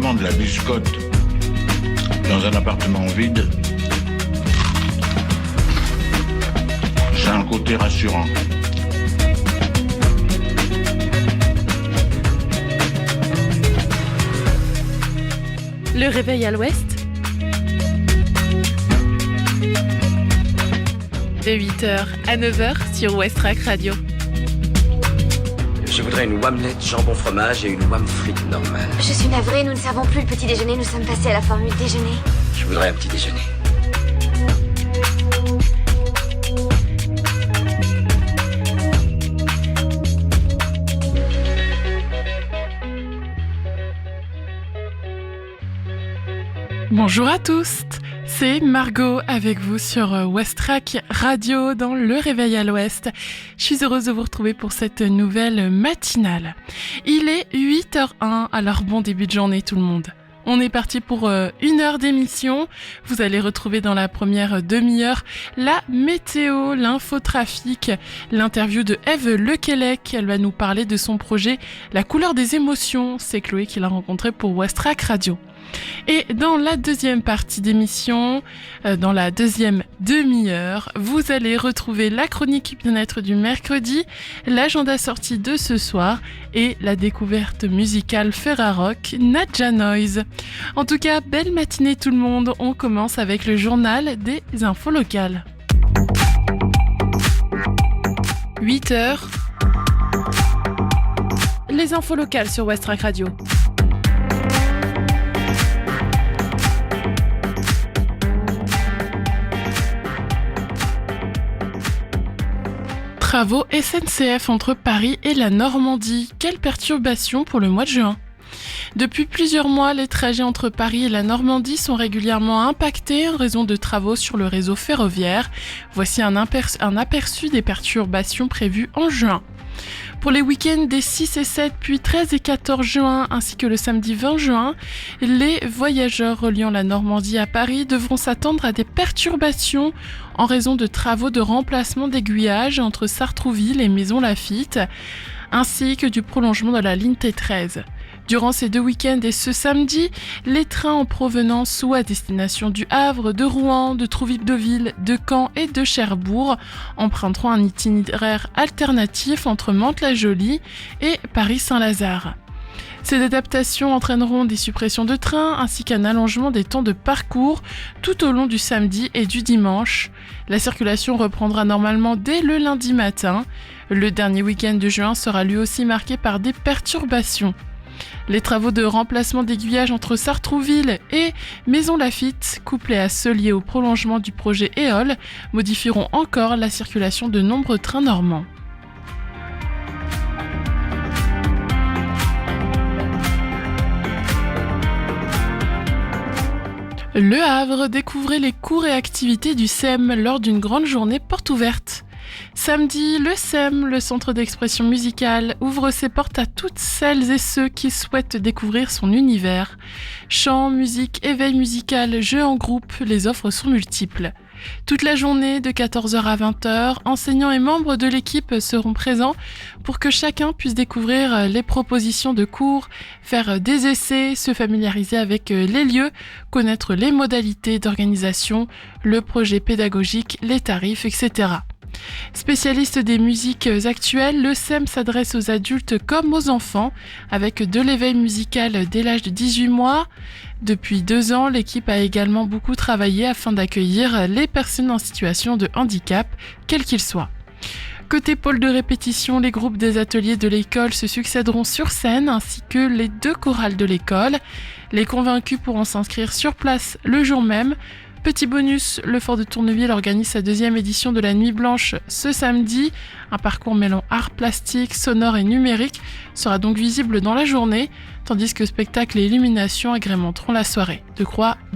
simplement de la biscotte dans un appartement vide, c'est un côté rassurant. Le réveil à l'ouest, de 8h à 9h sur Westrack Radio. Je voudrais une omelette jambon fromage et une omelette frite normale. Je suis navrée, nous ne servons plus le petit déjeuner, nous sommes passés à la formule déjeuner. Je voudrais un petit déjeuner. Bonjour à tous, c'est Margot avec vous sur Westrack Radio dans Le Réveil à l'Ouest. Je suis heureuse de vous retrouver pour cette nouvelle matinale. Il est 8h01, alors bon début de journée tout le monde. On est parti pour une heure d'émission. Vous allez retrouver dans la première demi-heure la météo, l'infotrafic, l'interview de Ève Lequelec. Elle va nous parler de son projet La couleur des émotions. C'est Chloé qui l'a rencontré pour Westrack Radio. Et dans la deuxième partie d'émission, dans la deuxième demi-heure, vous allez retrouver la chronique bien-être du mercredi, l'agenda sortie de ce soir et la découverte musicale Ferrarock Nadja Noise. En tout cas, belle matinée tout le monde. On commence avec le journal des infos locales. 8h. Les infos locales sur Westrack Radio. Travaux SNCF entre Paris et la Normandie. Quelle perturbation pour le mois de juin. Depuis plusieurs mois, les trajets entre Paris et la Normandie sont régulièrement impactés en raison de travaux sur le réseau ferroviaire. Voici un aperçu des perturbations prévues en juin. Pour les week-ends des 6 et 7, puis 13 et 14 juin, ainsi que le samedi 20 juin, les voyageurs reliant la Normandie à Paris devront s'attendre à des perturbations en raison de travaux de remplacement d'aiguillage entre Sartrouville et Maisons Laffitte, ainsi que du prolongement de la ligne T13. Durant ces deux week-ends et ce samedi, les trains en provenance ou à destination du Havre, de Rouen, de Trouville-Deauville, de Caen et de Cherbourg emprunteront un itinéraire alternatif entre Mantes-la-Jolie et Paris-Saint-Lazare. Ces adaptations entraîneront des suppressions de trains ainsi qu'un allongement des temps de parcours tout au long du samedi et du dimanche. La circulation reprendra normalement dès le lundi matin. Le dernier week-end de juin sera lui aussi marqué par des perturbations. Les travaux de remplacement d'aiguillage entre Sartrouville et Maisons Laffitte, couplés à ceux liés au prolongement du projet EOL, modifieront encore la circulation de nombreux trains normands. Le Havre, découvrez les cours et activités du SEM lors d'une grande journée porte ouverte. Samedi, le SEM, le Centre d'expression musicale, ouvre ses portes à toutes celles et ceux qui souhaitent découvrir son univers. Chant, musique, éveil musical, jeux en groupe, les offres sont multiples. Toute la journée, de 14h à 20h, enseignants et membres de l'équipe seront présents pour que chacun puisse découvrir les propositions de cours, faire des essais, se familiariser avec les lieux, connaître les modalités d'organisation, le projet pédagogique, les tarifs, etc. Spécialiste des musiques actuelles, le SEM s'adresse aux adultes comme aux enfants, avec de l'éveil musical dès l'âge de 18 mois. Depuis 2 ans, l'équipe a également beaucoup travaillé afin d'accueillir les personnes en situation de handicap, quel qu'il soit. Côté pôle de répétition, les groupes des ateliers de l'école se succéderont sur scène, ainsi que les 2 chorales de l'école. Les convaincus pourront s'inscrire sur place le jour même. Petit bonus, le Fort de Tourneville organise sa 2e édition de la Nuit Blanche ce samedi. Un parcours mêlant art plastique, sonore et numérique sera donc visible dans la journée, tandis que spectacles et illuminations agrémenteront la soirée. De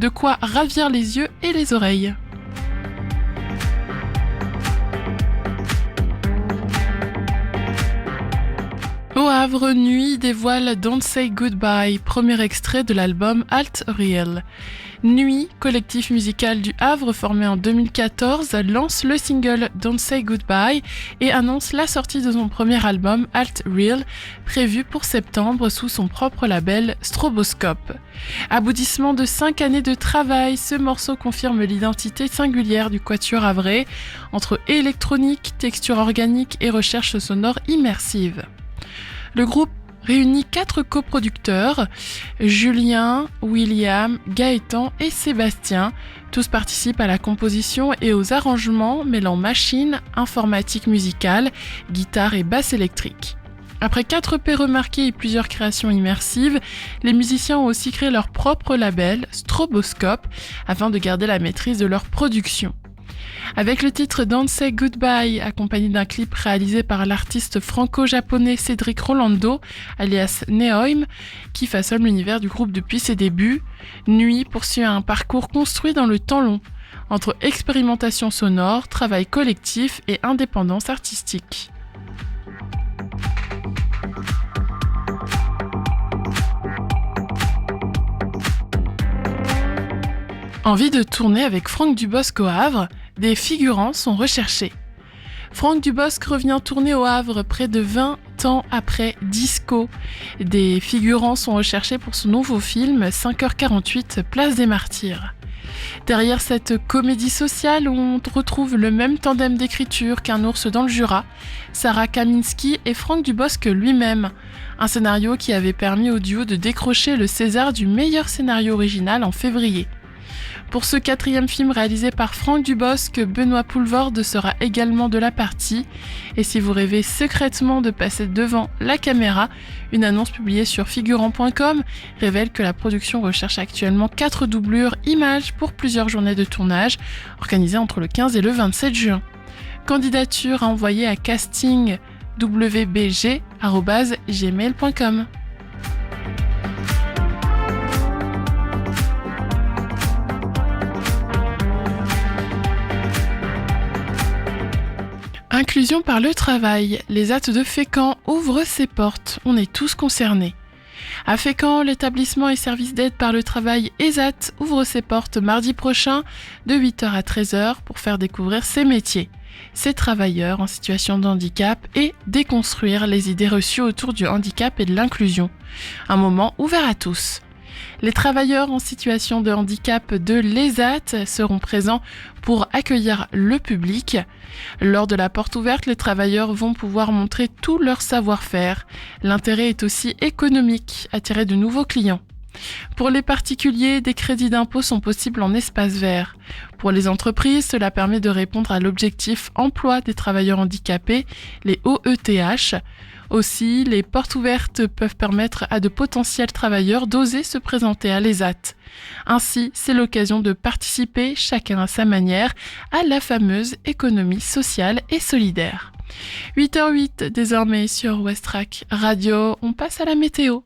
quoi ravir les yeux et les oreilles. Au Havre, Havre, Nuit dévoile Don't Say Goodbye, premier extrait de l'album Alt Real. Nuit, collectif musical du Havre formé en 2014, lance le single Don't Say Goodbye et annonce la sortie de son premier album Alt Real, prévu pour septembre sous son propre label Stroboscope. Aboutissement de 5 années de travail, ce morceau confirme l'identité singulière du quatuor havrais, entre électronique, texture organique et recherche sonore immersive. Le groupe réunit 4 coproducteurs, Julien, William, Gaëtan et Sébastien. Tous participent à la composition et aux arrangements mêlant machines, informatique musicale, guitare et basse électrique. Après 4 EP remarqués et plusieurs créations immersives, les musiciens ont aussi créé leur propre label, Stroboscope, afin de garder la maîtrise de leur production. Avec le titre Don't Say Goodbye, accompagné d'un clip réalisé par l'artiste franco-japonais Cédric Rolando, alias Nehoim, qui façonne l'univers du groupe depuis ses débuts, Nuit poursuit un parcours construit dans le temps long, entre expérimentation sonore, travail collectif et indépendance artistique. Envie de tourner avec Franck Dubosc au Havre, des figurants sont recherchés. Franck Dubosc revient tourner au Havre près de 20 ans après Disco. Des figurants sont recherchés pour son nouveau film 5h48, Place des Martyrs. Derrière cette comédie sociale où on retrouve le même tandem d'écriture qu'un ours dans le Jura, Sarah Kaminski et Franck Dubosc lui-même. Un scénario qui avait permis au duo de décrocher le César du meilleur scénario original en février. Pour ce 4e film réalisé par Franck Dubosc, Benoît Poulvorde sera également de la partie. Et si vous rêvez secrètement de passer devant la caméra, une annonce publiée sur figurant.com révèle que la production recherche actuellement 4 doublures images pour plusieurs journées de tournage, organisées entre le 15 et le 27 juin. Candidature à envoyer à castingwbg@gmail.com. Inclusion par le travail. Les AT de Fécamp ouvrent ses portes. On est tous concernés. À Fécamp, l'établissement et service d'aide par le travail ESAT ouvre ses portes mardi prochain de 8h à 13h pour faire découvrir ses métiers, ses travailleurs en situation de handicap et déconstruire les idées reçues autour du handicap et de l'inclusion. Un moment ouvert à tous. Les travailleurs en situation de handicap de l'ESAT seront présents pour accueillir le public. Lors de la porte ouverte, les travailleurs vont pouvoir montrer tout leur savoir-faire. L'intérêt est aussi économique, attirer de nouveaux clients. Pour les particuliers, des crédits d'impôt sont possibles en espace vert. Pour les entreprises, cela permet de répondre à l'objectif emploi des travailleurs handicapés, les OETH. Aussi, les portes ouvertes peuvent permettre à de potentiels travailleurs d'oser se présenter à l'ESAT. Ainsi, c'est l'occasion de participer, chacun à sa manière, à la fameuse économie sociale et solidaire. 8h08 désormais sur Westrack Radio, on passe à la météo.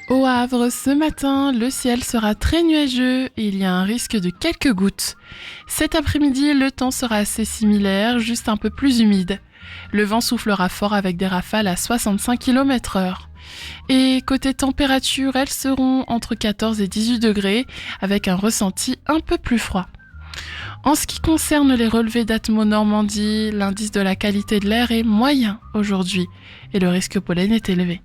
Au Havre, ce matin, le ciel sera très nuageux et il y a un risque de quelques gouttes. Cet après-midi, le temps sera assez similaire, juste un peu plus humide. Le vent soufflera fort avec des rafales à 65 km/h. Et côté température, elles seront entre 14 et 18 degrés, avec un ressenti un peu plus froid. En ce qui concerne les relevés d'Atmo Normandie, l'indice de la qualité de l'air est moyen aujourd'hui et le risque pollen est élevé.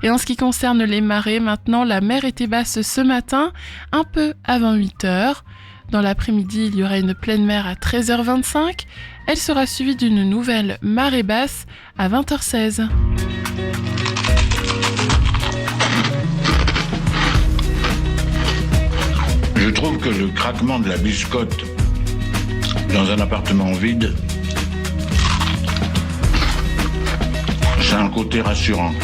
Et en ce qui concerne les marées, maintenant, la mer était basse ce matin, un peu avant 8h. Dans l'après-midi, il y aura une pleine mer à 13h25. Elle sera suivie d'une nouvelle marée basse à 20h16. Je trouve que le craquement de la biscotte dans un appartement vide, c'est un côté rassurant.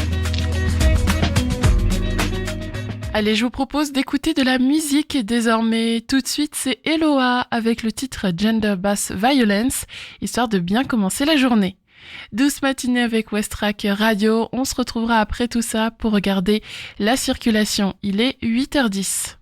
Allez, je vous propose d'écouter de la musique désormais. Tout de suite, c'est Eloa avec le titre Gender Based Violence, histoire de bien commencer la journée. Douce matinée avec Westrack Radio. On se retrouvera après tout ça pour regarder la circulation. Il est 8h10.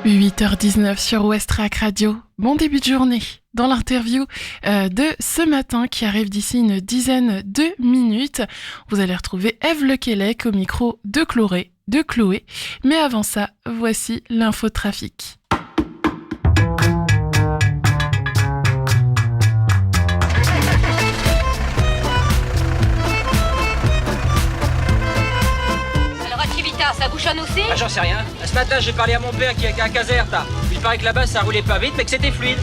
8h19 sur Westrack Radio. Bon début de journée. Dans l'interview de ce matin qui arrive d'ici une dizaine de minutes, vous allez retrouver Ève Lequelec au micro de Chloé. Mais avant ça, voici l'infotrafic. Ça bouchonne aussi ? Ah, j'en sais rien. Ce matin, j'ai parlé à mon père qui est à Caserta. Il paraît que là-bas, ça roulait pas vite, mais que c'était fluide.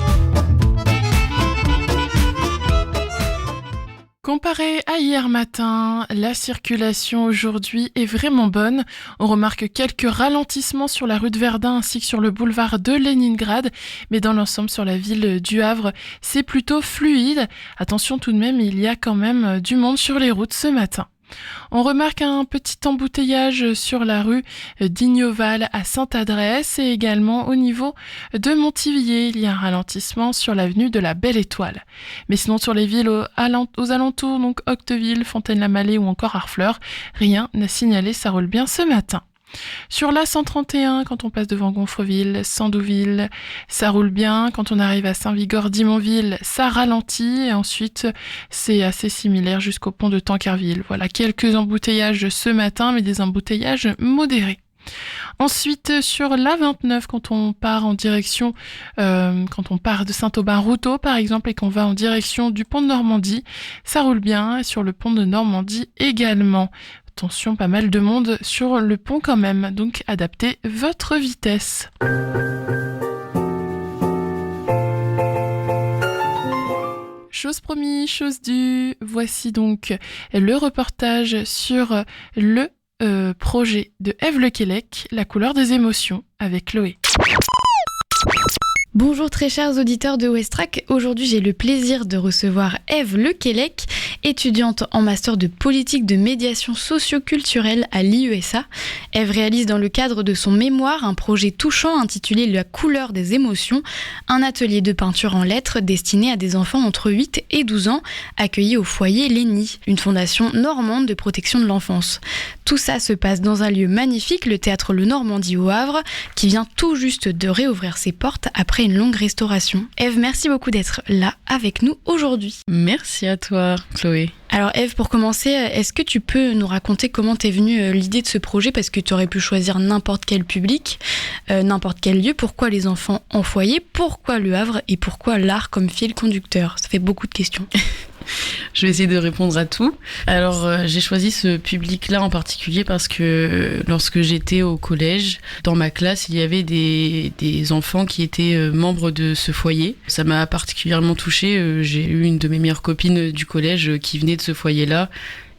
Comparé à hier matin, la circulation aujourd'hui est vraiment bonne. On remarque quelques ralentissements sur la rue de Verdun ainsi que sur le boulevard de Leningrad, mais dans l'ensemble sur la ville du Havre, c'est plutôt fluide. Attention tout de même, il y a quand même du monde sur les routes ce matin. On remarque un petit embouteillage sur la rue d'Ignoval à Sainte-Adresse et également au niveau de Montivilliers. Il y a un ralentissement sur l'avenue de la Belle Étoile. Mais sinon sur les villes aux alentours, donc Octeville, Fontaine-la-Mallée ou encore Harfleur, rien n'a signalé, ça roule bien ce matin. Sur la 131, quand on passe devant Gonfreville, Sandouville, ça roule bien. Quand on arrive à Saint-Vigor-d'Imonville, ça ralentit. Et ensuite, c'est assez similaire jusqu'au pont de Tancarville. Voilà, quelques embouteillages ce matin, mais des embouteillages modérés. Ensuite, sur la 29, quand on part de Saint-Aubin-Routot, par exemple, et qu'on va en direction du pont de Normandie, ça roule bien. Et sur le pont de Normandie également. Attention, pas mal de monde sur le pont quand même, donc adaptez votre vitesse. Chose promis, chose due, voici donc le reportage sur le projet de Ève Lequelec, La couleur des émotions, avec Chloé. Bonjour très chers auditeurs de Westrack, aujourd'hui j'ai le plaisir de recevoir Ève Lequelec, étudiante en master de politique de médiation socio-culturelle à l'IESA. Ève réalise dans le cadre de son mémoire un projet touchant intitulé La couleur des émotions, un atelier de peinture en lettres destiné à des enfants entre 8 et 12 ans, accueillis au foyer Lénie, une fondation normande de protection de l'enfance. Tout ça se passe dans un lieu magnifique, le théâtre Le Normandie au Havre, qui vient tout juste de réouvrir ses portes après une longue restauration. Ève, merci beaucoup d'être là avec nous aujourd'hui. Merci à toi, Chloé. Alors Ève, pour commencer, est-ce que tu peux nous raconter comment t'es venue l'idée de ce projet ? Parce que tu aurais pu choisir n'importe quel public, n'importe quel lieu. Pourquoi les enfants en foyer ? Pourquoi le Havre ? Et pourquoi l'art comme fil conducteur ? Ça fait beaucoup de questions. Je vais essayer de répondre à tout. Alors, j'ai choisi ce public-là en particulier parce que lorsque j'étais au collège, dans ma classe, il y avait des enfants qui étaient membres de ce foyer. Ça m'a particulièrement touchée. J'ai eu une de mes meilleures copines du collège qui venait de ce foyer-là.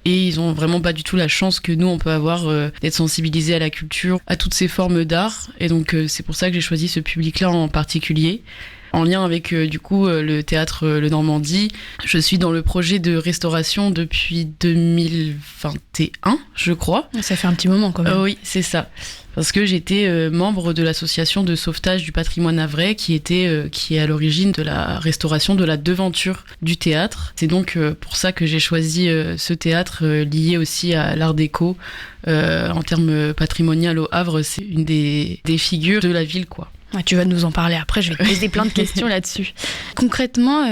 Et ils ont vraiment pas du tout la chance que nous, on peut avoir d'être sensibilisés à la culture, à toutes ces formes d'art. Et donc, c'est pour ça que j'ai choisi ce public-là en particulier. En lien avec le théâtre Le Normandie, je suis dans le projet de restauration depuis 2021, je crois. Ça fait un petit moment quand même. Oui, c'est ça. Parce que j'étais membre de l'association de sauvetage du patrimoine havrais qui est à l'origine de la restauration de la devanture du théâtre. C'est donc pour ça que j'ai choisi ce théâtre lié aussi à l'art déco. En termes patrimonial au Havre, c'est une des figures de la ville, quoi. Ouais, tu vas nous en parler après, je vais te poser plein de questions là-dessus. Concrètement,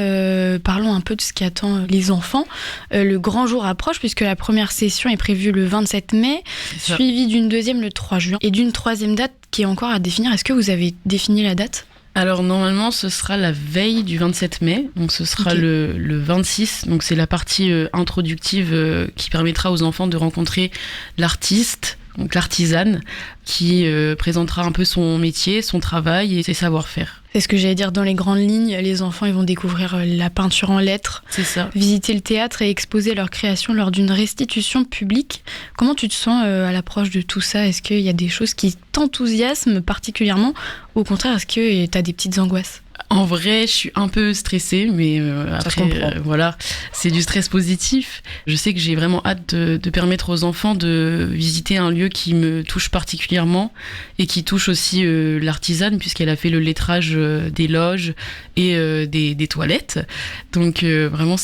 parlons un peu de ce qui attend les enfants. Le grand jour approche puisque la première session est prévue le 27 mai, suivie d'une deuxième le 3 juin et d'une troisième date qui est encore à définir. Est-ce que vous avez défini la date ? Alors normalement ce sera la veille du 27 mai, donc ce sera le 26, donc c'est la partie introductive qui permettra aux enfants de rencontrer l'artiste, donc l'artisane, qui présentera un peu son métier, son travail et ses savoir-faire. C'est ce que j'allais dire, dans les grandes lignes, les enfants ils vont découvrir la peinture en lettres, c'est ça. Visiter le théâtre et exposer leur création lors d'une restitution publique. Comment tu te sens à l'approche de tout ça ? Est-ce qu'il y a des choses qui t'enthousiasment particulièrement ou au contraire, est-ce que tu as des petites angoisses ? En vrai, je suis un peu stressée, mais après, voilà, c'est du stress positif. Je sais que j'ai vraiment hâte de permettre aux enfants de visiter un lieu qui me touche particulièrement et qui touche aussi l'artisane, puisqu'elle a fait le lettrage des loges et des toilettes. Donc vraiment,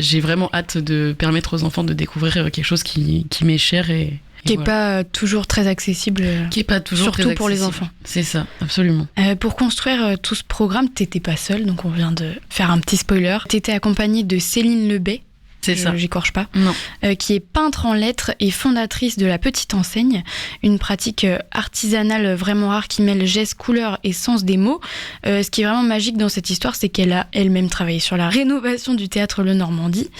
j'ai vraiment hâte de permettre aux enfants de découvrir quelque chose qui m'est cher et Qui n'est pas toujours très accessible. Qui est pas toujours surtout très accessible. Pour les enfants. C'est ça, absolument. Pour construire tout ce programme, t'étais pas seule, donc on vient de faire un petit spoiler. T'étais accompagnée de Céline Lebay. C'est ça. J'écorche pas. Non. Qui est peintre en lettres et fondatrice de la Petite Enseigne, une pratique artisanale vraiment rare qui mêle gestes, couleurs et sens des mots. Ce qui est vraiment magique dans cette histoire, c'est qu'elle a elle-même travaillé sur la rénovation du théâtre Le Normandie.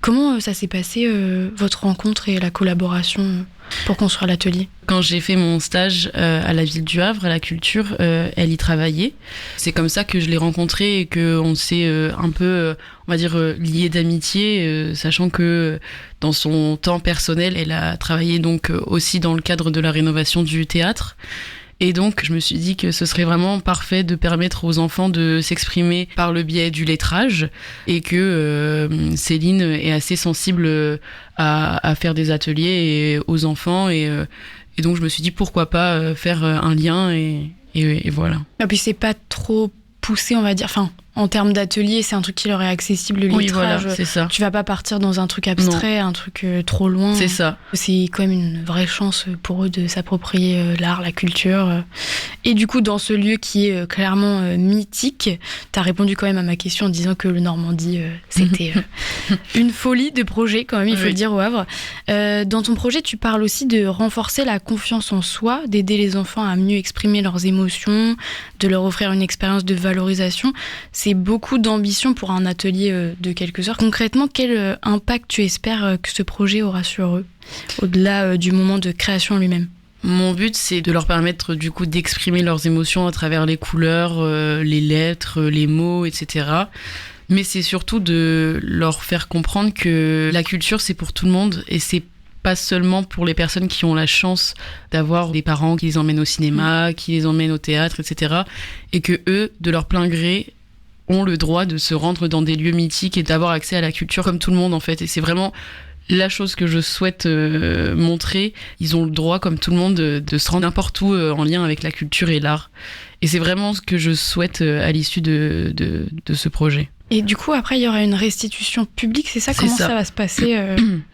Comment ça s'est passé, votre rencontre et la collaboration pour construire l'atelier? Quand j'ai fait mon stage à la ville du Havre, à la culture, elle y travaillait. C'est comme ça que je l'ai rencontrée et qu'on s'est un peu, on va dire, liés d'amitié, sachant que dans son temps personnel, elle a travaillé donc aussi dans le cadre de la rénovation du théâtre. Et donc, je me suis dit que ce serait vraiment parfait de permettre aux enfants de s'exprimer par le biais du lettrage et que Céline est assez sensible à faire des ateliers aux enfants. Et donc, je me suis dit pourquoi pas faire un lien et voilà. Et puis, c'est pas trop poussé, on va dire. Enfin, en termes d'atelier, c'est un truc qui leur est accessible, le lettrage. Oui, voilà, c'est ça. Tu vas pas partir dans un truc abstrait, un truc trop loin. C'est ça. C'est quand même une vraie chance pour eux de s'approprier l'art, la culture. Et du coup, dans ce lieu qui est clairement mythique, t'as répondu quand même à ma question en disant que le Normandie, c'était une folie de projet, quand même, il faut le dire au Havre. Dans ton projet, tu parles aussi de renforcer la confiance en soi, d'aider les enfants à mieux exprimer leurs émotions, de leur offrir une expérience de valorisation. C'est beaucoup d'ambition pour un atelier de quelques heures. Concrètement, quel impact tu espères que ce projet aura sur eux, au-delà du moment de création lui-même? Mon but, c'est de leur permettre du coup d'exprimer leurs émotions à travers les couleurs, les lettres, les mots, etc. Mais c'est surtout de leur faire comprendre que la culture, c'est pour tout le monde et c'est pas seulement pour les personnes qui ont la chance d'avoir des parents qui les emmènent au cinéma, qui les emmènent au théâtre, etc. Et que eux, de leur plein gré, ont le droit de se rendre dans des lieux mythiques et d'avoir accès à la culture comme tout le monde en fait. Et c'est vraiment la chose que je souhaite montrer. Ils ont le droit comme tout le monde de se rendre n'importe où en lien avec la culture et l'art. Et c'est vraiment ce que je souhaite à l'issue de ce projet. Et du coup, après, il y aura une restitution publique, c'est ça? Comment ça va se passer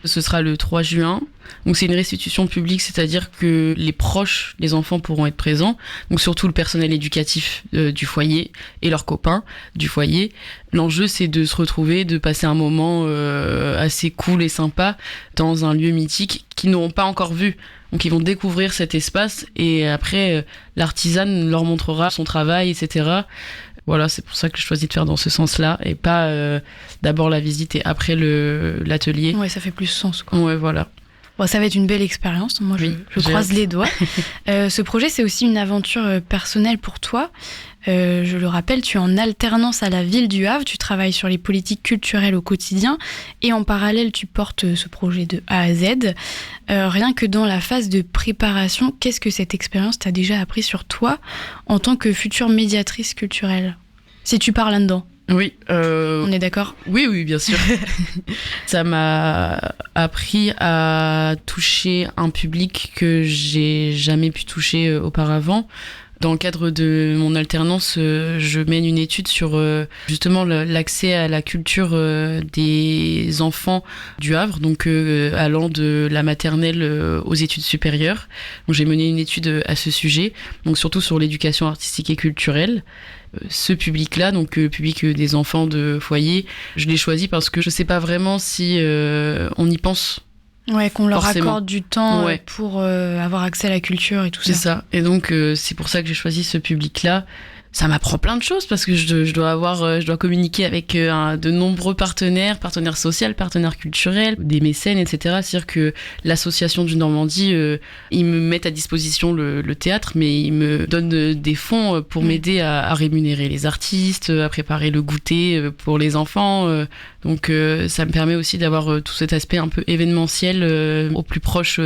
Ce sera le 3 juin. Donc c'est une restitution publique, c'est-à-dire que les proches, les enfants pourront être présents, donc surtout le personnel éducatif du foyer et leurs copains du foyer. L'enjeu, c'est de se retrouver, de passer un moment assez cool et sympa dans un lieu mythique qu'ils n'auront pas encore vu. Donc ils vont découvrir cet espace et après, l'artisane leur montrera son travail, etc. Voilà, c'est pour ça que je choisis de faire dans ce sens-là et pas d'abord la visite et après l'atelier. Ouais, ça fait plus sens, quoi. Ouais, voilà. Bon, ça va être une belle expérience. Moi, je croise les doigts. Ce projet, c'est aussi une aventure personnelle pour toi. Je le rappelle, tu es en alternance à la ville du Havre. Tu travailles sur les politiques culturelles au quotidien. Et en parallèle, tu portes ce projet de A à Z. Rien que dans la phase de préparation, qu'est-ce que cette expérience t'a déjà appris sur toi en tant que future médiatrice culturelle? Si tu pars là-dedans. Oui. On est d'accord? Oui, bien sûr. Ça m'a appris à toucher un public que j'ai jamais pu toucher auparavant. Dans le cadre de mon alternance, je mène une étude sur justement l'accès à la culture des enfants du Havre, donc allant de la maternelle aux études supérieures. Donc j'ai mené une étude à ce sujet, donc surtout sur l'éducation artistique et culturelle. Ce public-là, donc public des enfants de foyer, je l'ai choisi parce que je sais pas vraiment si on y pense. Ouais, qu'on leur forcément. accorde du temps pour avoir accès à la culture et tout ça. C'est ça. Et donc, c'est pour ça que j'ai choisi ce public-là. Ça m'apprend plein de choses parce que je dois communiquer avec de nombreux partenaires sociaux, partenaires culturels, des mécènes, etc. C'est-à-dire que l'association du Normandie, ils me mettent à disposition le théâtre, mais ils me donnent des fonds pour m'aider à rémunérer les artistes, à préparer le goûter pour les enfants. Donc ça me permet aussi d'avoir tout cet aspect un peu événementiel au plus proche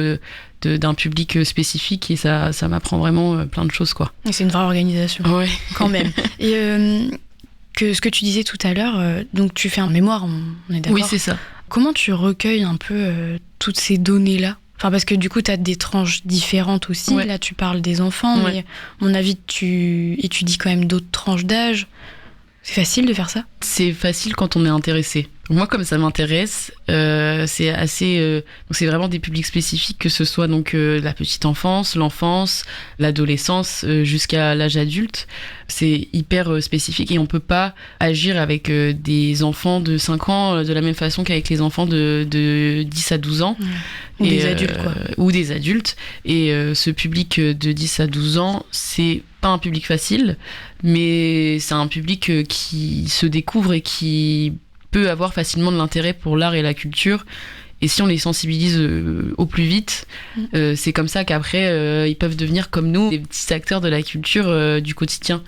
d'un public spécifique et ça m'apprend vraiment plein de choses, quoi. Et c'est une vraie organisation. Ouais. Quand même. Et ce que tu disais tout à l'heure, donc tu fais un mémoire, on est d'accord? Oui, c'est ça. Comment tu recueilles un peu toutes ces données-là? Enfin, parce que du coup, tu as des tranches différentes aussi. Ouais. Là, tu parles des enfants, mais à mon avis, tu étudies quand même d'autres tranches d'âge. C'est facile de faire ça ? C'est facile quand on est intéressé. Moi, comme ça m'intéresse, c'est assez. Donc c'est vraiment des publics spécifiques, que ce soit donc la petite enfance, l'enfance, l'adolescence, jusqu'à l'âge adulte. C'est hyper spécifique et on peut pas agir avec des enfants de 5 ans de la même façon qu'avec les enfants de 10 à 12 ans. Ou des adultes, quoi. Ou des adultes. Et ce public de 10 à 12 ans, c'est pas un public facile, mais c'est un public qui se découvre et qui peut avoir facilement de l'intérêt pour l'art et la culture. Et si on les sensibilise au plus vite, c'est comme ça qu'après, ils peuvent devenir comme nous, des petits acteurs de la culture du quotidien.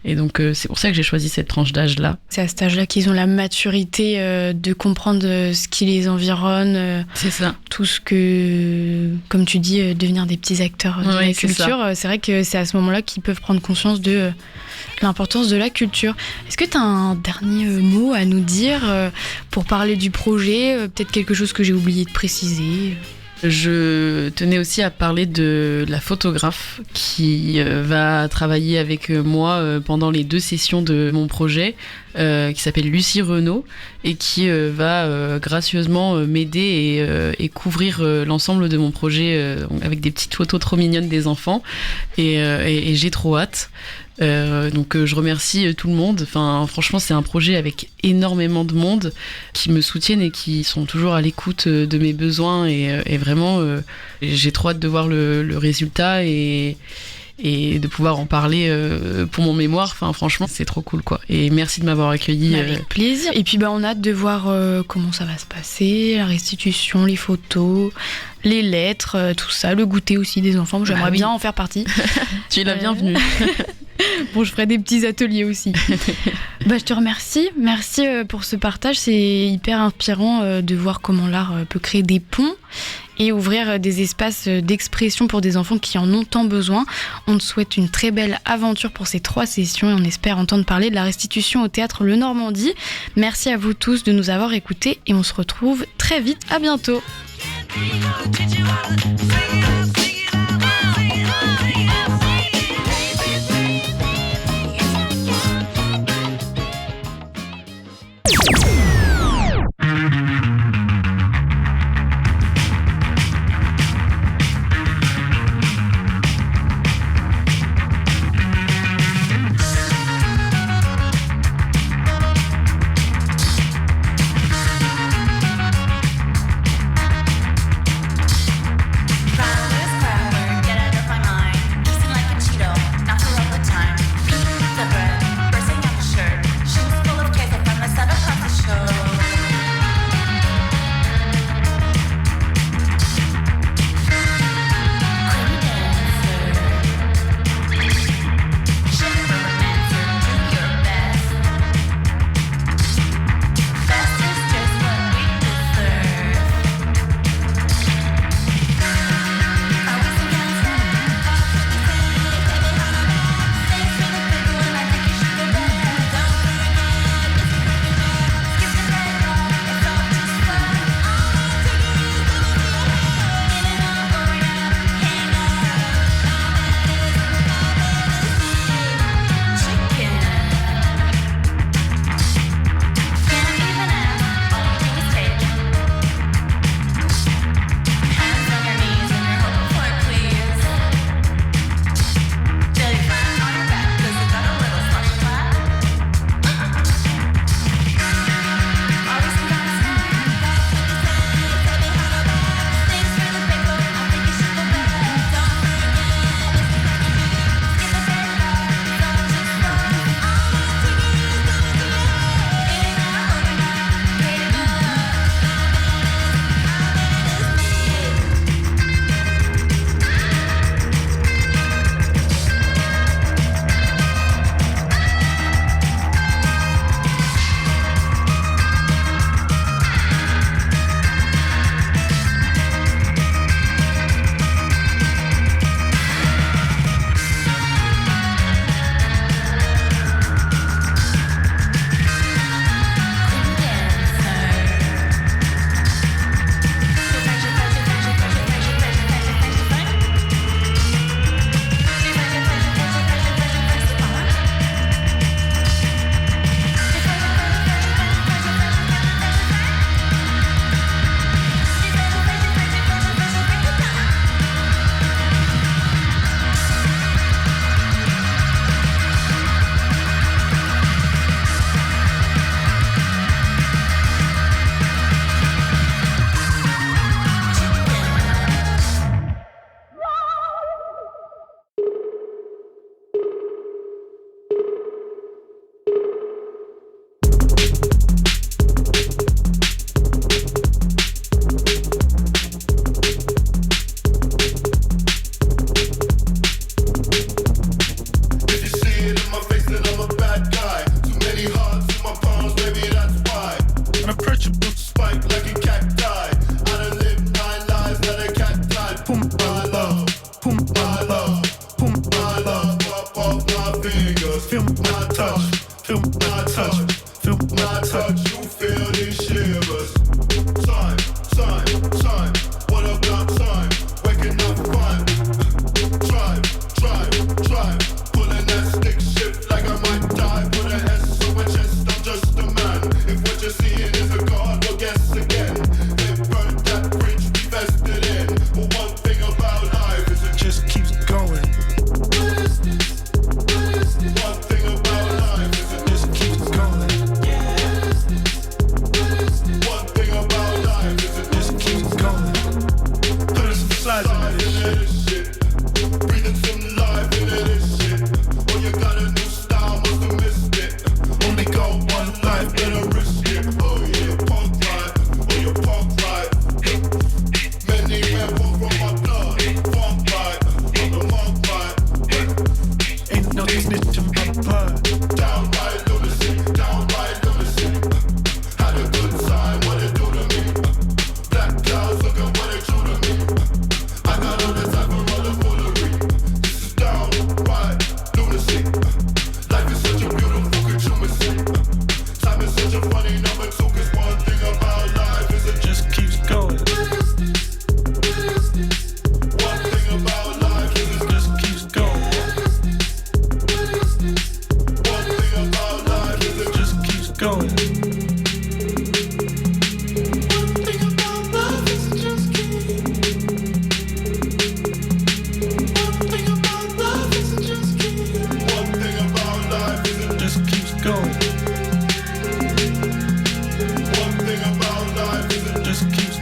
Et donc, c'est pour ça que j'ai choisi cette tranche d'âge-là. C'est à cet âge-là qu'ils ont la maturité de comprendre ce qui les environne. C'est ça. Tout ce que, comme tu dis, devenir des petits acteurs de la culture. C'est vrai que c'est à ce moment-là qu'ils peuvent prendre conscience de l'importance de la culture. Est-ce que tu as un dernier mot à nous dire pour parler du projet ? Peut-être quelque chose que j'ai oublié de préciser ? Je tenais aussi à parler de la photographe qui va travailler avec moi pendant les 2 sessions de mon projet, qui s'appelle Lucie Renaud, et qui va gracieusement m'aider et couvrir l'ensemble de mon projet avec des petites photos trop mignonnes des enfants. Et j'ai trop hâte. Donc je remercie tout le monde. Enfin, franchement, c'est un projet avec énormément de monde qui me soutiennent et qui sont toujours à l'écoute de mes besoins. Et vraiment, j'ai trop hâte de voir le résultat et de pouvoir en parler pour mon mémoire. Enfin, franchement, c'est trop cool, quoi. Et merci de m'avoir accueilli. Avec plaisir. Et puis, on a hâte de voir comment ça va se passer, la restitution, les photos, les lettres, tout ça, le goûter aussi des enfants. J'aimerais bien en faire partie. Tu es la bienvenue. Bon, je ferai des petits ateliers aussi. Je te remercie. Merci pour ce partage. C'est hyper inspirant de voir comment l'art peut créer des ponts et ouvrir des espaces d'expression pour des enfants qui en ont tant besoin. On te souhaite une très belle aventure pour ces 3 sessions et on espère entendre parler de la restitution au Théâtre Le Normandie. Merci à vous tous de nous avoir écoutés et on se retrouve très vite. À bientôt. Trying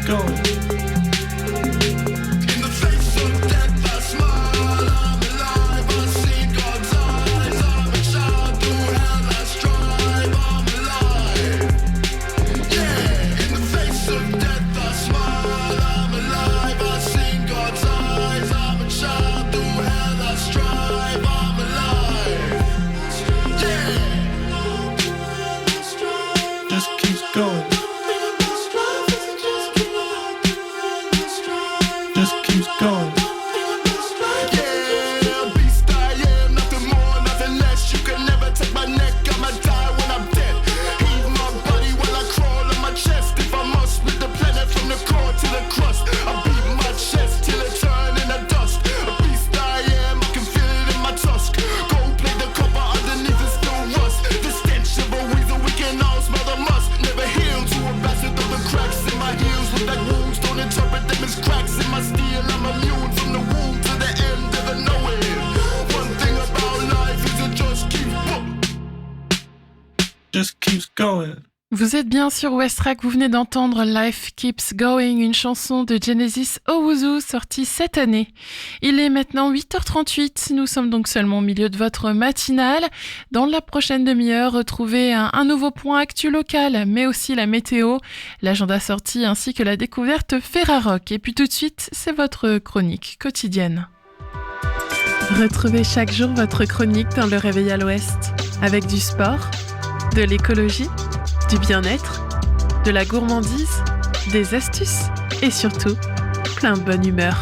going. Vous êtes bien sur Westrack, vous venez d'entendre Life Keeps Going, une chanson de Genesis Owuzu sortie cette année. Il est maintenant 8h38, nous sommes donc seulement au milieu de votre matinale. Dans la prochaine demi-heure, retrouvez un nouveau point actu local, mais aussi la météo, l'agenda sorti ainsi que la découverte Ferrarock. Et puis tout de suite, c'est votre chronique quotidienne. Retrouvez chaque jour votre chronique dans le Réveil à l'Ouest, avec du sport, de l'écologie, du bien-être, de la gourmandise, des astuces et surtout, plein de bonne humeur.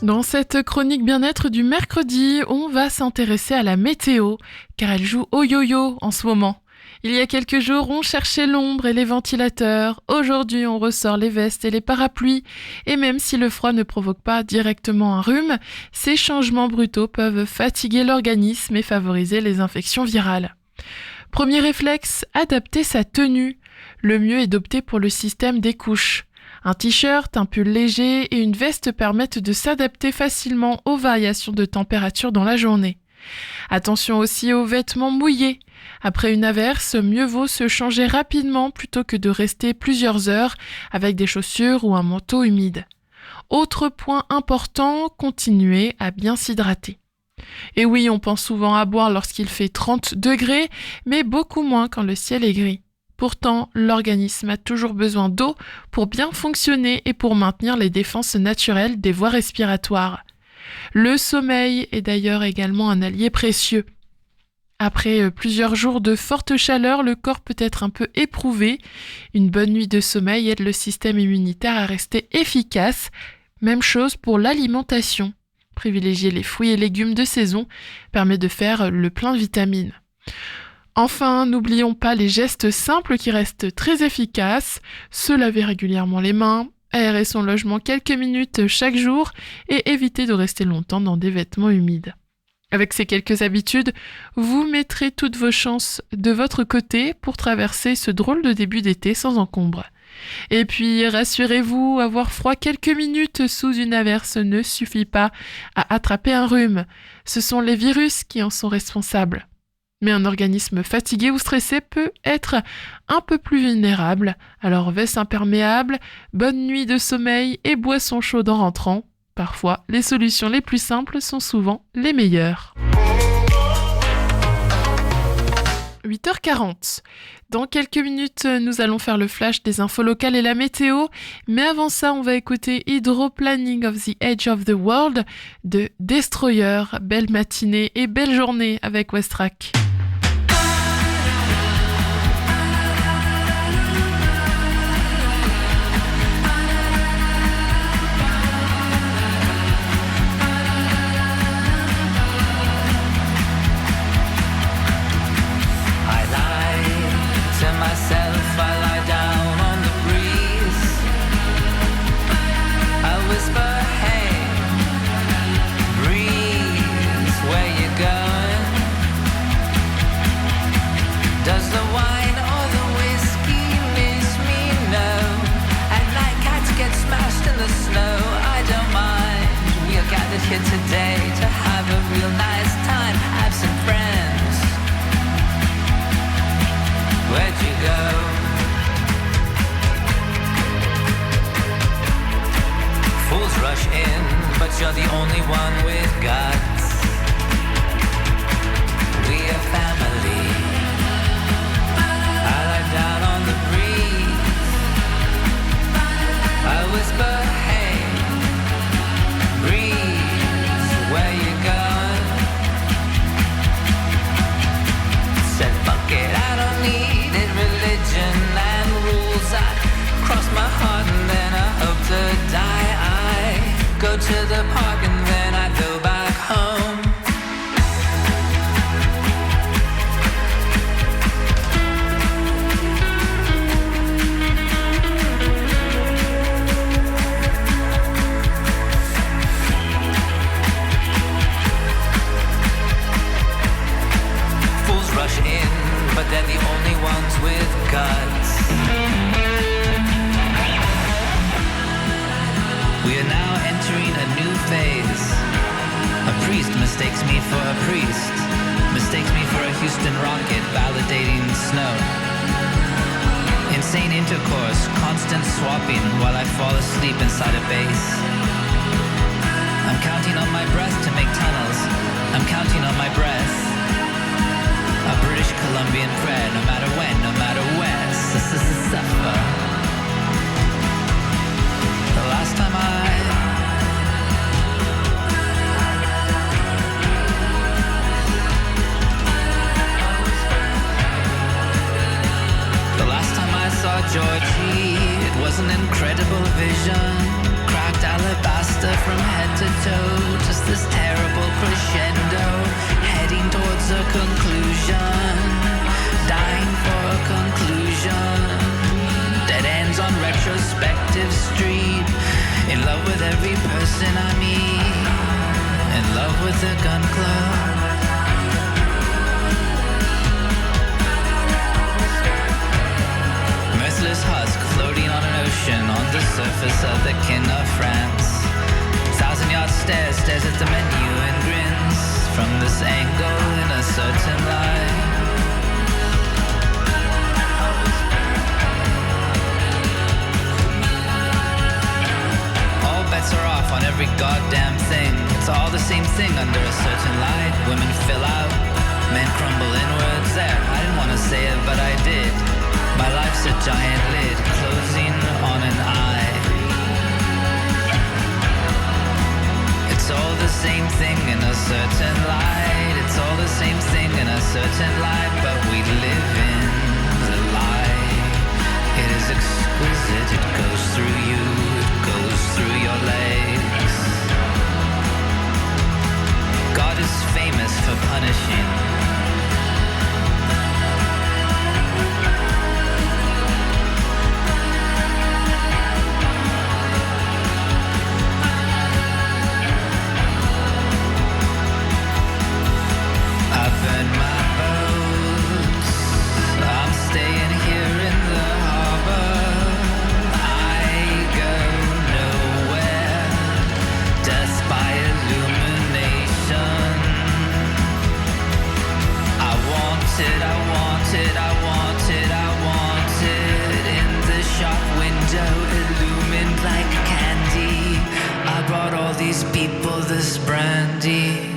Dans cette chronique bien-être du mercredi, on va s'intéresser à la météo, car elle joue au yo-yo en ce moment. Il y a quelques jours, on cherchait l'ombre et les ventilateurs. Aujourd'hui, on ressort les vestes et les parapluies. Et même si le froid ne provoque pas directement un rhume, ces changements brutaux peuvent fatiguer l'organisme et favoriser les infections virales. Premier réflexe, adapter sa tenue. Le mieux est d'opter pour le système des couches. Un t-shirt, un pull léger et une veste permettent de s'adapter facilement aux variations de température dans la journée. Attention aussi aux vêtements mouillés. Après une averse, mieux vaut se changer rapidement plutôt que de rester plusieurs heures avec des chaussures ou un manteau humide. Autre point important, continuer à bien s'hydrater. Et oui, on pense souvent à boire lorsqu'il fait 30 degrés, mais beaucoup moins quand le ciel est gris. Pourtant, l'organisme a toujours besoin d'eau pour bien fonctionner et pour maintenir les défenses naturelles des voies respiratoires. Le sommeil est d'ailleurs également un allié précieux. Après plusieurs jours de forte chaleur, le corps peut être un peu éprouvé. Une bonne nuit de sommeil aide le système immunitaire à rester efficace. Même chose pour l'alimentation. Privilégier les fruits et légumes de saison permet de faire le plein de vitamines. Enfin, n'oublions pas les gestes simples qui restent très efficaces. Se laver régulièrement les mains, aérer son logement quelques minutes chaque jour et éviter de rester longtemps dans des vêtements humides. Avec ces quelques habitudes, vous mettrez toutes vos chances de votre côté pour traverser ce drôle de début d'été sans encombre. Et puis, rassurez-vous, avoir froid quelques minutes sous une averse ne suffit pas à attraper un rhume. Ce sont les virus qui en sont responsables. Mais un organisme fatigué ou stressé peut être un peu plus vulnérable. Alors veste imperméable, bonne nuit de sommeil et boisson chaude en rentrant. Parfois, les solutions les plus simples sont souvent les meilleures. 8h40. Dans quelques minutes, nous allons faire le flash des infos locales et la météo. Mais avant ça, on va écouter Hydroplanning of the Edge of the World de Destroyer. Belle matinée et belle journée avec Westrack. Where you going? but you're the only one with guts. We are family. I lie down on the breeze. I whisper, hey, breeze, where you going? Said, fuck it, I don't need it, religion and rules. I cross my heart and then I hope to die. I go to the park and then I go back home. Fools rush in, but they're the only ones with guts. We are now entering a new phase. A priest mistakes me for a priest, mistakes me for a Houston rocket validating snow. Insane intercourse, constant swapping while I fall asleep inside a base. I'm counting on my breath to make tunnels. I'm counting on my breath. A British Columbian prayer, no matter when, no matter where. Suffer. The last time I saw Georgie, it was an incredible vision. Cracked alabaster from head to toe, just this terrible crescendo, heading towards a conclusion, dying for a conclusion. Dead ends on retrospective street. In love with every person I meet. In love with the gun club. Merciless husk floating on an ocean on the surface of the kin of France. 1,000-yard stare stares at the menu and grins from this angle in a certain light. Bets are off on every goddamn thing. It's all the same thing under a certain light. Women fill out, men crumble inwards. There, I didn't want to say it, but I did. My life's a giant lid, closing on an eye. It's all the same thing in a certain light. It's all the same thing in a certain light, but we live in the lie. It is exquisite, it goes through you, it goes through your legs. God is famous for punishing. I burn my boats, I'm staying here in the harbor. I go nowhere, death by illumination. I want it, I want it, I want it, I want it. In the shop window, illumined like candy. I brought all these people this brandy.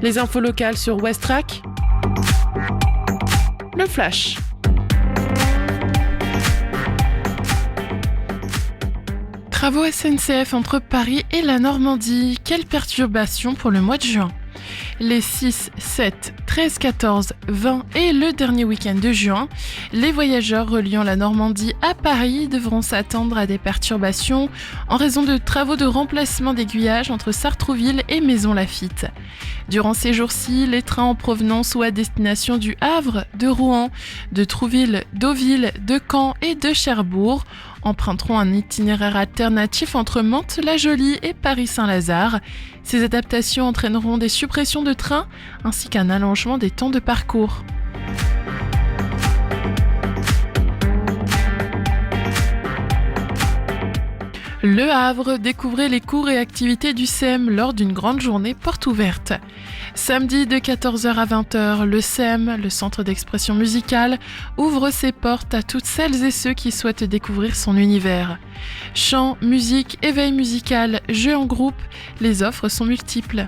Les infos locales sur Westrack. Le flash. Travaux SNCF entre Paris et la Normandie. Quelle perturbation pour le mois de juin. Les 6, 7, 13, 14, 20 et le dernier week-end de juin, les voyageurs reliant la Normandie à Paris devront s'attendre à des perturbations en raison de travaux de remplacement d'aiguillage entre Sartrouville et Maisons-Laffitte. Durant ces jours-ci, les trains en provenance ou à destination du Havre, de Rouen, de Trouville, Deauville, de Caen et de Cherbourg emprunteront un itinéraire alternatif entre Mantes-la-Jolie et Paris-Saint-Lazare. Ces adaptations entraîneront des suppressions de trains ainsi qu'un allongement des temps de parcours. Le Le Havre, découvrez les cours et activités du SEM lors d'une grande journée porte ouverte. Samedi de 14h à 20h, le SEM, le Centre d'expression musicale, ouvre ses portes à toutes celles et ceux qui souhaitent découvrir son univers. Chant, musique, éveil musical, jeux en groupe, les offres sont multiples.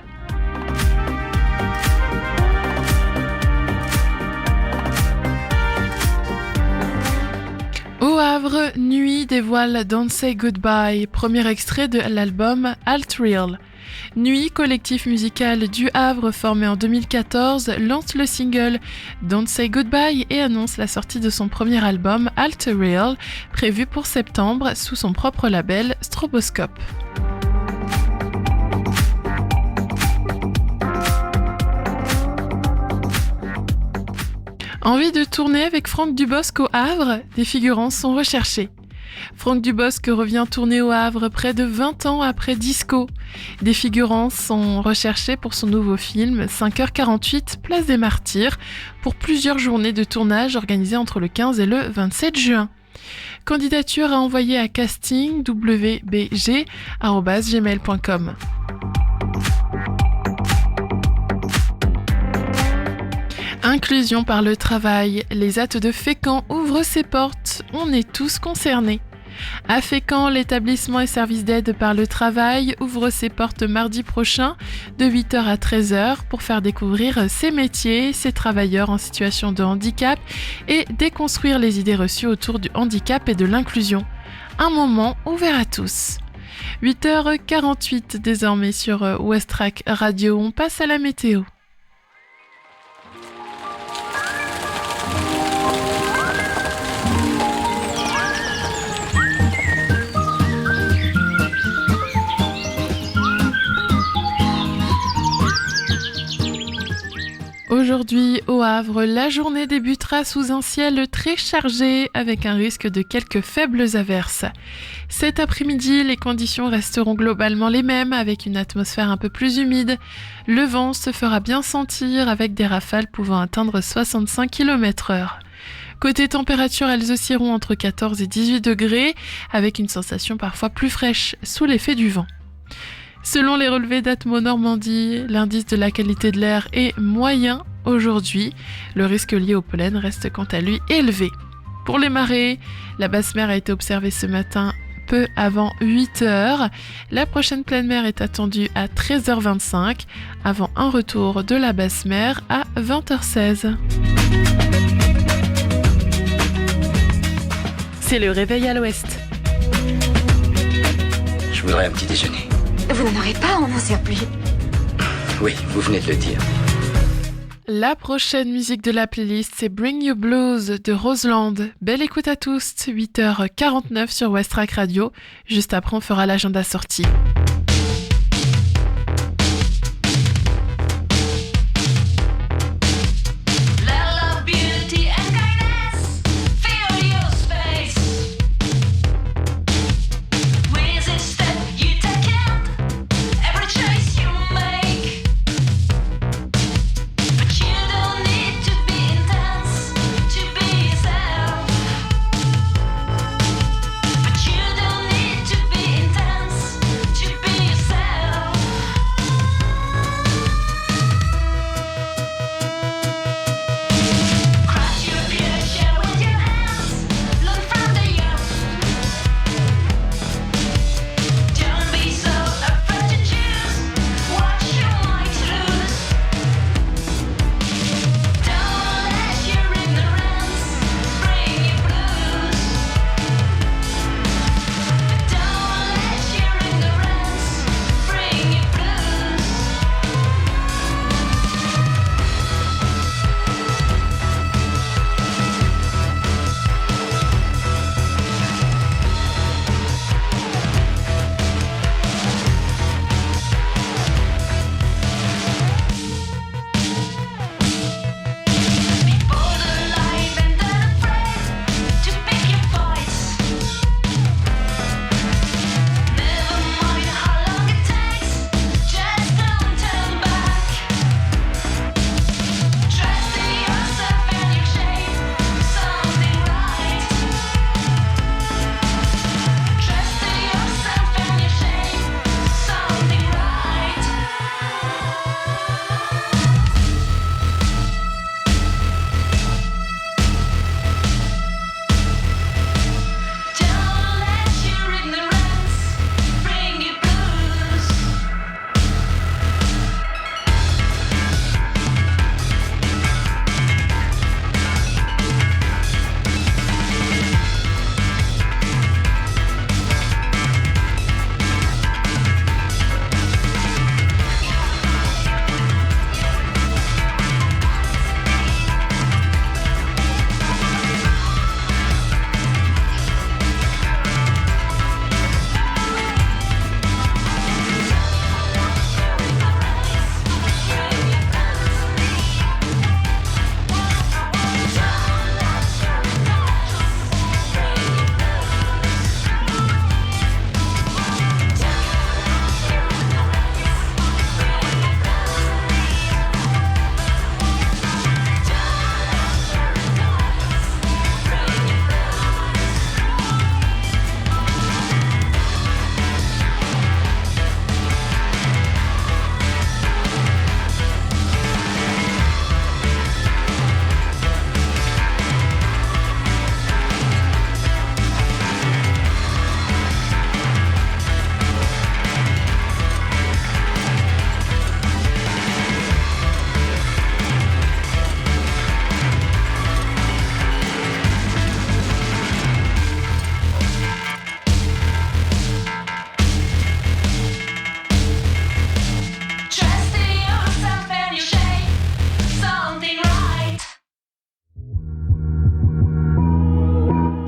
Au Havre, Nuit dévoile Don't Say Goodbye, premier extrait de l'album Alt Real. Nuit, collectif musical du Havre formé en 2014, lance le single Don't Say Goodbye et annonce la sortie de son premier album Alt Real, prévu pour septembre sous son propre label Stroboscope. Envie de tourner avec Franck Dubosc au Havre? Des figurants sont recherchés. Franck Dubosc revient tourner au Havre près de 20 ans après Disco. Des figurants sont recherchés pour son nouveau film 5h48, Place des Martyrs, pour plusieurs journées de tournage organisées entre le 15 et le 27 juin. Candidature à envoyer à castingwbg@gmail.com. Inclusion par le travail, les ATE de Fécamp ouvrent ses portes, on est tous concernés. À Fécamp, l'établissement et service d'aide par le travail ouvre ses portes mardi prochain de 8h à 13h pour faire découvrir ses métiers, ses travailleurs en situation de handicap et déconstruire les idées reçues autour du handicap et de l'inclusion. Un moment ouvert à tous. 8h48 désormais sur Westrack Radio, on passe à la météo. Aujourd'hui, au Havre, la journée débutera sous un ciel très chargé avec un risque de quelques faibles averses. Cet après-midi, les conditions resteront globalement les mêmes avec une atmosphère un peu plus humide. Le vent se fera bien sentir avec des rafales pouvant atteindre 65 km/h. Côté température, elles oscilleront entre 14 et 18 degrés avec une sensation parfois plus fraîche sous l'effet du vent. Selon les relevés d'Atmo Normandie, l'indice de la qualité de l'air est moyen aujourd'hui. Le risque lié au pollen reste quant à lui élevé. Pour les marées, la basse mer a été observée ce matin peu avant 8h. La prochaine pleine mer est attendue à 13h25 avant un retour de la basse mer à 20h16. C'est le réveil à l'ouest. Je voudrais un petit déjeuner. Vous n'en aurez pas, on n'en sert plus. Oui, vous venez de le dire. La prochaine musique de la playlist, c'est Bring You Blues de Roseland. Belle écoute à tous, 8h49 sur Westrack Radio. Juste après, on fera l'agenda sortie. To be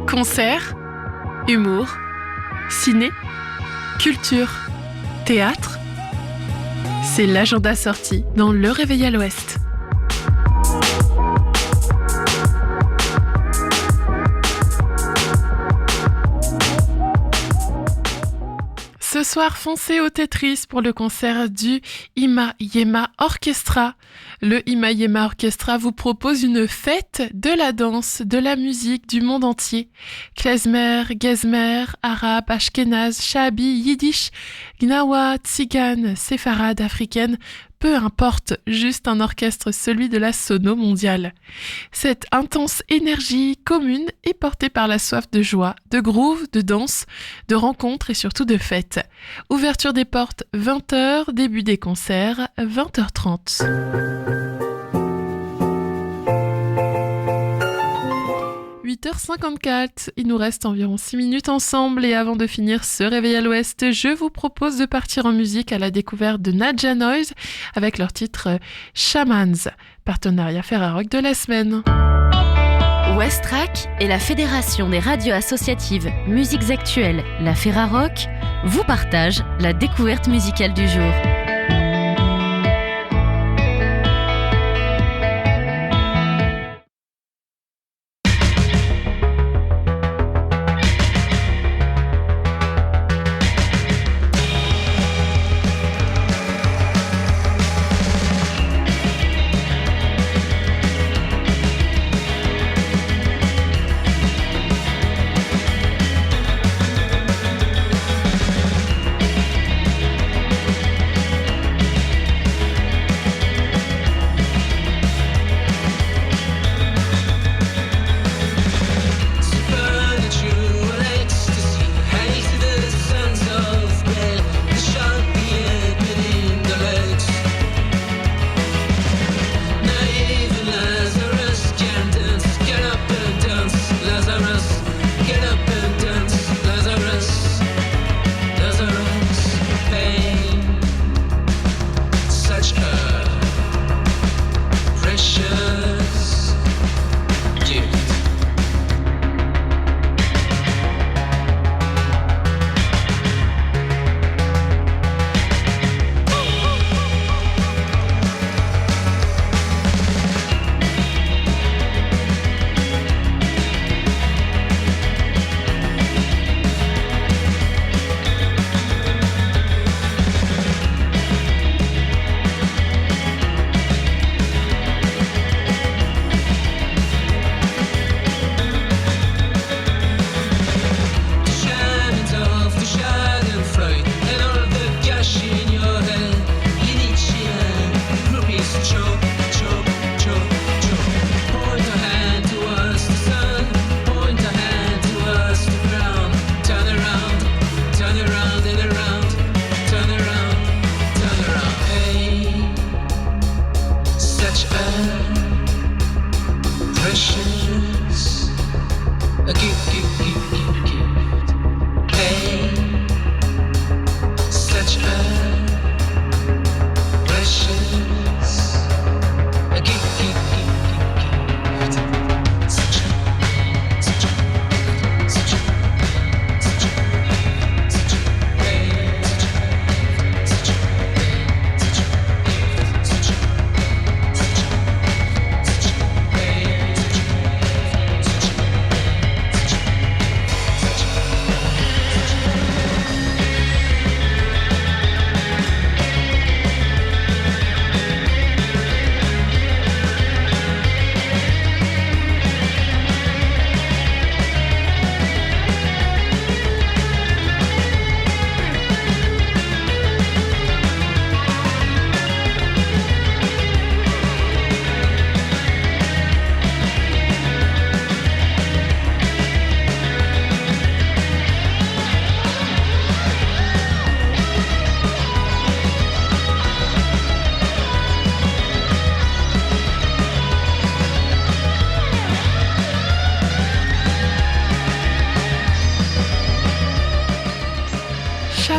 Concerts, humour, ciné, culture, théâtre. C'est l'agenda sorti dans Le Réveil à l'Ouest. Ce soir, foncez au Tetris pour le concert du Ima Yema Orchestra. Le Ima Yema Orchestra vous propose une fête de la danse, de la musique du monde entier. Klezmer, Gezmer, arabe, ashkénaze, shahabi, yiddish, gnawa, tzigane, séfarade, africaine, peu importe, juste un orchestre, celui de la sono mondiale. Cette intense énergie commune est portée par la soif de joie, de groove, de danse, de rencontres et surtout de fêtes. Ouverture des portes 20h, début des concerts 20h30. « 8h54, il nous reste environ 6 minutes ensemble et avant de finir ce Réveil à l'Ouest, je vous propose de partir en musique à la découverte de Nadja Noise avec leur titre Shamans, partenariat Ferrarock de la semaine. Westrack et la Fédération des radios associatives Musiques Actuelles, la Ferrarock, vous partagent la découverte musicale du jour.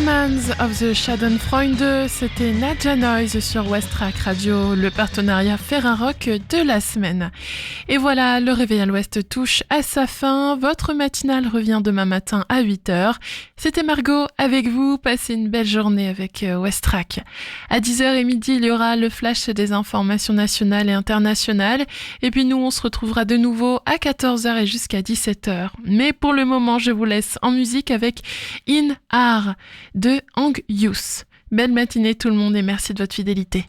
Shamans of the Schadenfreude, c'était Nadja Noise sur Westrack Radio, le partenariat Ferrarock de la semaine. Et voilà, le Réveil à l'Ouest touche à sa fin. Votre matinale revient demain matin à 8h. C'était Margot avec vous. Passez une belle journée avec Westrack. À 10h et midi, il y aura le flash des informations nationales et internationales. Et puis nous, on se retrouvera de nouveau à 14h et jusqu'à 17h. Mais pour le moment, je vous laisse en musique avec In Art de Hang Youth. Belle matinée tout le monde et merci de votre fidélité.